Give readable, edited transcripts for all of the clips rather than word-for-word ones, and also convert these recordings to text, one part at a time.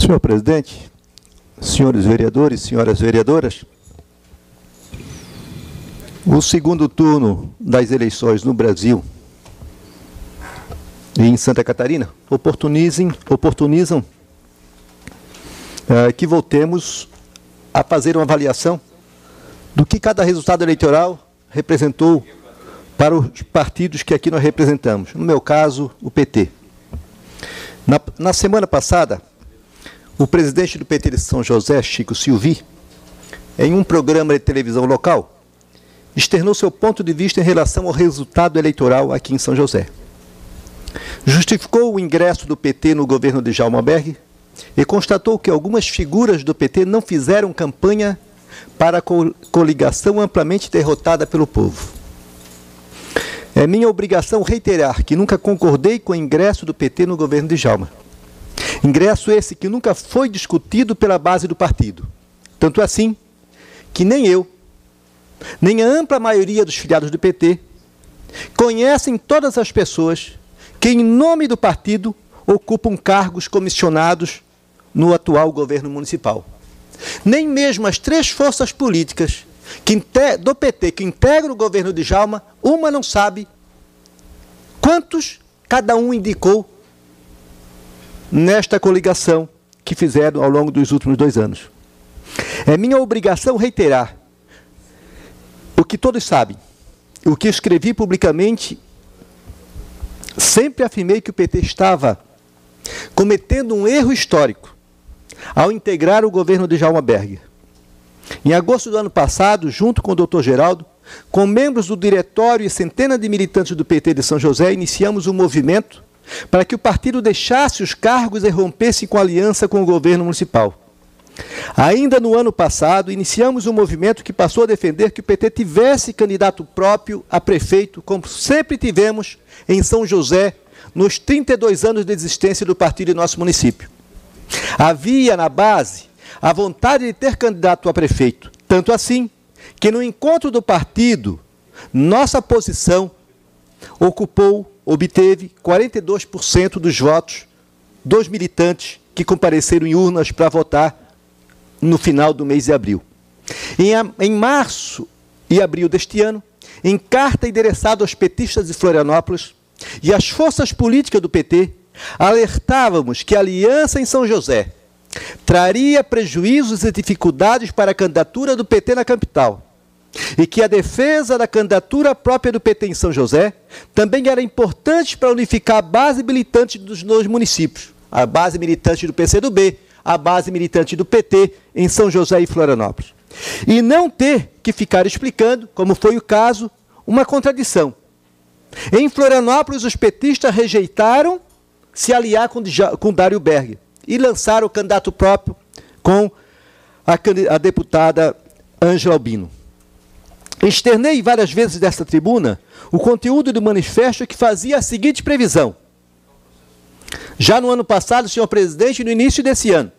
Senhor presidente, senhores vereadores, senhoras vereadoras, o segundo turno das eleições no Brasil e em Santa Catarina oportunizam que voltemos a fazer uma avaliação do que cada resultado eleitoral representou para os partidos que aqui nós representamos. No meu caso, o PT. Na semana passada, o presidente do PT de São José, Chico Silvi, em um programa de televisão local, externou seu ponto de vista em relação ao resultado eleitoral aqui em São José. Justificou o ingresso do PT no governo de Djalma Berg e constatou que algumas figuras do PT não fizeram campanha para a coligação amplamente derrotada pelo povo. É minha obrigação reiterar que nunca concordei com o ingresso do PT no governo de Djalma. Ingresso esse que nunca foi discutido pela base do partido. Tanto assim que nem eu, nem a ampla maioria dos filiados do PT conhecem todas as pessoas que, em nome do partido, ocupam cargos comissionados no atual governo municipal. Nem mesmo as três forças políticas do PT que integram o governo de Djalma, uma não sabe quantos cada um indicou nesta coligação que fizeram ao longo dos últimos 2 anos. É minha obrigação reiterar o que todos sabem, o que escrevi publicamente. Sempre afirmei que o PT estava cometendo um erro histórico ao integrar o governo de Djalma Berg. Em agosto do ano passado, junto com o Dr. Geraldo, com membros do diretório e centenas de militantes do PT de São José, iniciamos um movimento para que o partido deixasse os cargos e rompesse com a aliança com o governo municipal. Ainda no ano passado, iniciamos um movimento que passou a defender que o PT tivesse candidato próprio a prefeito, como sempre tivemos em São José, nos 32 anos de existência do partido em nosso município. Havia na base a vontade de ter candidato a prefeito, tanto assim que no encontro do partido, nossa posição obteve 42% dos votos dos militantes que compareceram em urnas para votar no final do mês de abril. Em março e abril deste ano, em carta endereçada aos petistas de Florianópolis e às forças políticas do PT, alertávamos que a aliança em São José traria prejuízos e dificuldades para a candidatura do PT na capital e que a defesa da candidatura própria do PT em São José também era importante para unificar a base militante dos dois municípios, a base militante do PCdoB, a base militante do PT em São José e Florianópolis. E não ter que ficar explicando, como foi o caso, uma contradição. Em Florianópolis, os petistas rejeitaram se aliar com Dário Berg e lançaram o candidato próprio com a deputada Ângela Albino. Externei várias vezes desta tribuna o conteúdo do manifesto que fazia a seguinte previsão. Já no ano passado, senhor presidente, no início desse ano,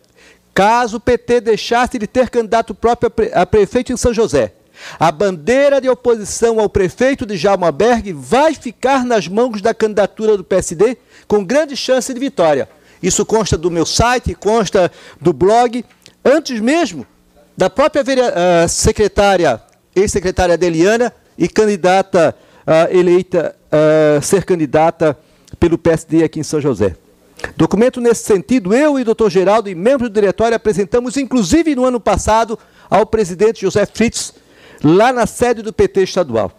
caso o PT deixasse de ter candidato próprio a prefeito em São José, a bandeira de oposição ao prefeito de Djalma Berg vai ficar nas mãos da candidatura do PSD com grande chance de vitória. Isso consta do meu site, consta do blog, antes mesmo da própria ex-secretária Adeliana e candidata eleita ser candidata pelo PSD aqui em São José. Documento nesse sentido, eu e o Dr. Geraldo e membros do diretório apresentamos, inclusive no ano passado, ao presidente José Fritz, lá na sede do PT estadual.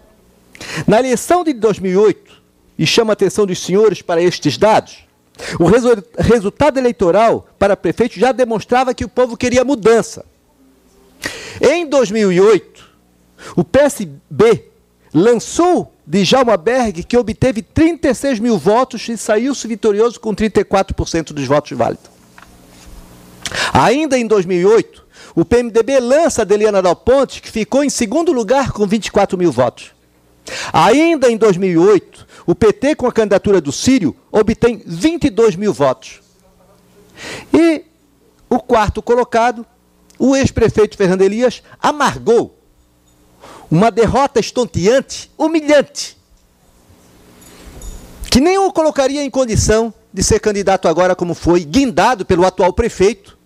Na eleição de 2008, e chamo a atenção dos senhores para estes dados, o resultado eleitoral para prefeito já demonstrava que o povo queria mudança. Em 2008, o PSB lançou Djalma Berg, que obteve 36 mil votos e saiu-se vitorioso com 34% dos votos válidos. Ainda em 2008, o PMDB lança Adeliana Dal Ponte, que ficou em segundo lugar com 24 mil votos. Ainda em 2008, o PT, com a candidatura do Círio, obtém 22 mil votos. E o quarto colocado, o ex-prefeito Fernando Elias, amargou uma derrota estonteante, humilhante, que nem o colocaria em condição de ser candidato agora, como foi, guindado pelo atual prefeito,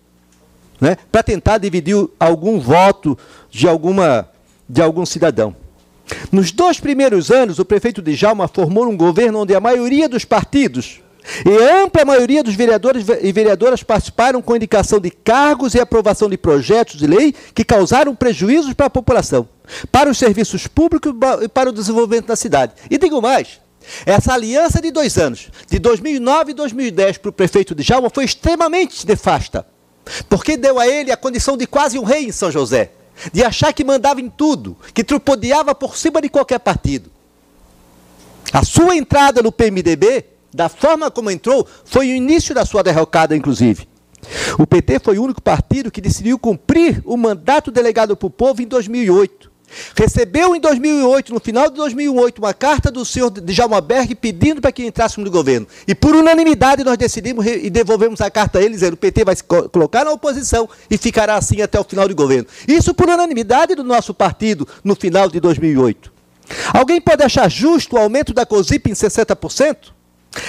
né, para tentar dividir algum voto de algum cidadão. Nos 2 primeiros anos, o prefeito Djalma formou um governo onde a maioria dos partidos e a ampla maioria dos vereadores e vereadoras participaram com indicação de cargos e aprovação de projetos de lei que causaram prejuízos para a população, para os serviços públicos e para o desenvolvimento da cidade. E digo mais, essa aliança de 2 anos, de 2009 e 2010, para o prefeito Djalma foi extremamente nefasta, porque deu a ele a condição de quase um rei em São José, de achar que mandava em tudo, que tripudiava por cima de qualquer partido. A sua entrada no PMDB, da forma como entrou, foi o início da sua derrocada, inclusive. O PT foi o único partido que decidiu cumprir o mandato delegado para o povo em 2008. Recebeu em 2008, no final de 2008, uma carta do senhor Djalma Berg pedindo para que entrássemos no governo. E por unanimidade nós decidimos e devolvemos a carta a ele, dizendo que o PT vai se colocar na oposição e ficará assim até o final do governo. Isso por unanimidade do nosso partido no final de 2008. Alguém pode achar justo o aumento da COSIP em 60%?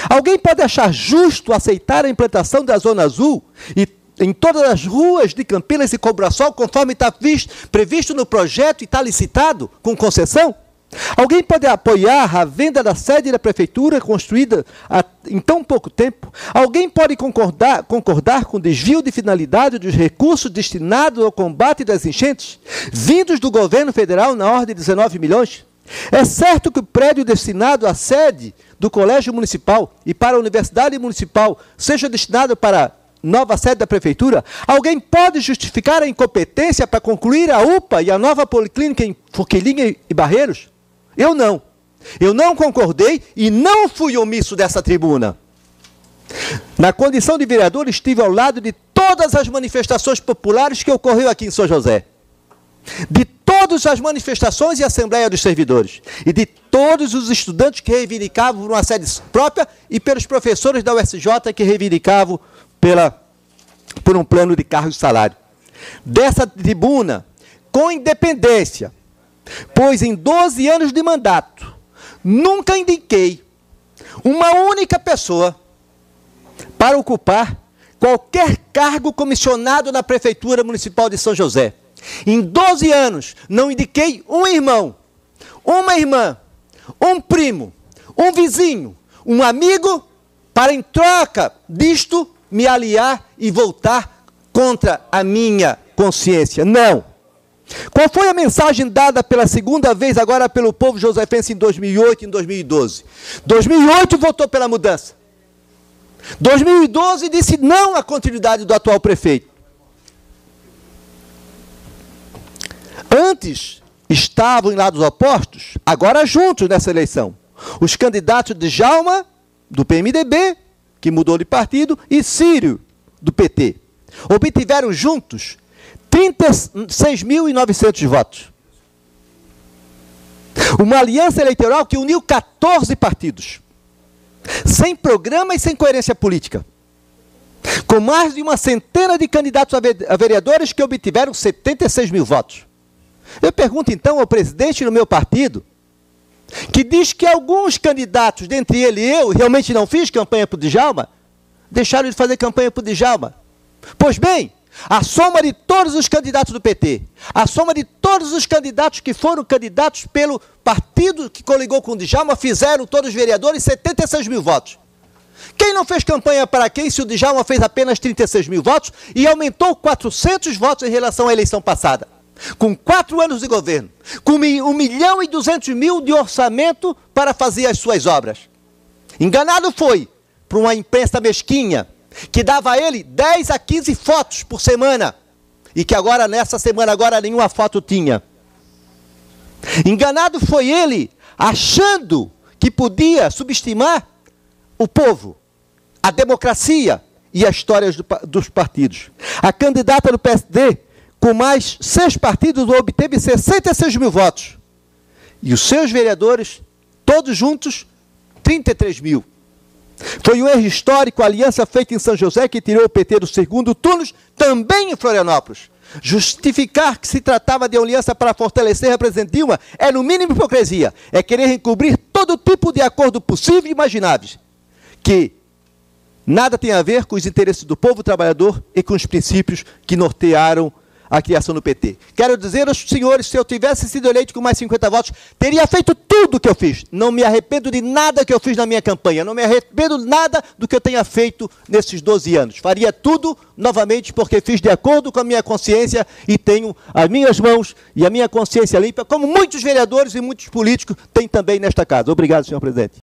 Alguém pode achar justo aceitar a implantação da Zona Azul e em todas as ruas de Campinas e Cobrasol, conforme está previsto no projeto e está licitado com concessão? Alguém pode apoiar a venda da sede da prefeitura construída em tão pouco tempo? Alguém pode concordar com o desvio de finalidade dos recursos destinados ao combate das enchentes, vindos do governo federal na ordem de 19 milhões? É certo que o prédio destinado à sede do Colégio Municipal e para a Universidade Municipal seja destinado para a nova sede da Prefeitura? Alguém pode justificar a incompetência para concluir a UPA e a nova Policlínica em Forquilinha e Barreiros? Eu não. Eu não concordei e não fui omisso dessa tribuna. Na condição de vereador, estive ao lado de todas as manifestações populares que ocorreu aqui em São José. De todas as manifestações e Assembleia dos Servidores. E de todos os estudantes que reivindicavam uma sede própria e pelos professores da UFSJ que reivindicavam por um plano de cargo e salário. Dessa tribuna, com independência, pois em 12 anos de mandato, nunca indiquei uma única pessoa para ocupar qualquer cargo comissionado na Prefeitura Municipal de São José. Em 12 anos, não indiquei um irmão, uma irmã, um primo, um vizinho, um amigo, para em troca disto me aliar e voltar contra a minha consciência. Não. Qual foi a mensagem dada pela segunda vez agora pelo povo josefense em 2008 e em 2012? 2008 votou pela mudança. 2012 disse não à continuidade do atual prefeito. Antes estavam em lados opostos, agora juntos nessa eleição. Os candidatos de Djalma, do PMDB, que mudou de partido, e Círio, do PT. Obtiveram juntos 36.900 votos. Uma aliança eleitoral que uniu 14 partidos, sem programa e sem coerência política, com mais de uma centena de candidatos a vereadores que obtiveram 76 mil votos. Eu pergunto então ao presidente do meu partido, que diz que alguns candidatos, dentre ele e eu, realmente não fiz campanha para o Djalma, deixaram de fazer campanha para o Djalma. Pois bem, a soma de todos os candidatos do PT, a soma de todos os candidatos que foram candidatos pelo partido que coligou com o Djalma, fizeram todos os vereadores 76 mil votos. Quem não fez campanha para quem se o Djalma fez apenas 36 mil votos e aumentou 400 votos em relação à eleição passada? Com 4 anos de governo, com 1.200.000 de orçamento para fazer as suas obras. Enganado foi por uma imprensa mesquinha, que dava a ele 10 a 15 fotos por semana, e que agora, nessa semana, agora nenhuma foto tinha. Enganado foi ele, achando que podia subestimar o povo, a democracia e a história dos partidos. A candidata do PSD, com mais 6 partidos, obteve 66 mil votos. E os seus vereadores, todos juntos, 33 mil. Foi um erro histórico a aliança feita em São José que tirou o PT do segundo turno, também em Florianópolis. Justificar que se tratava de uma aliança para fortalecer a presidente Dilma é, no mínimo, hipocrisia. É querer encobrir todo tipo de acordo possível e imaginável. Que nada tem a ver com os interesses do povo trabalhador e com os princípios que nortearam a criação do PT. Quero dizer aos senhores, se eu tivesse sido eleito com mais 50 votos, teria feito tudo o que eu fiz. Não me arrependo de nada que eu fiz na minha campanha. Não me arrependo de nada do que eu tenha feito nesses 12 anos. Faria tudo novamente porque fiz de acordo com a minha consciência e tenho as minhas mãos e a minha consciência limpa, como muitos vereadores e muitos políticos têm também nesta casa. Obrigado, senhor presidente.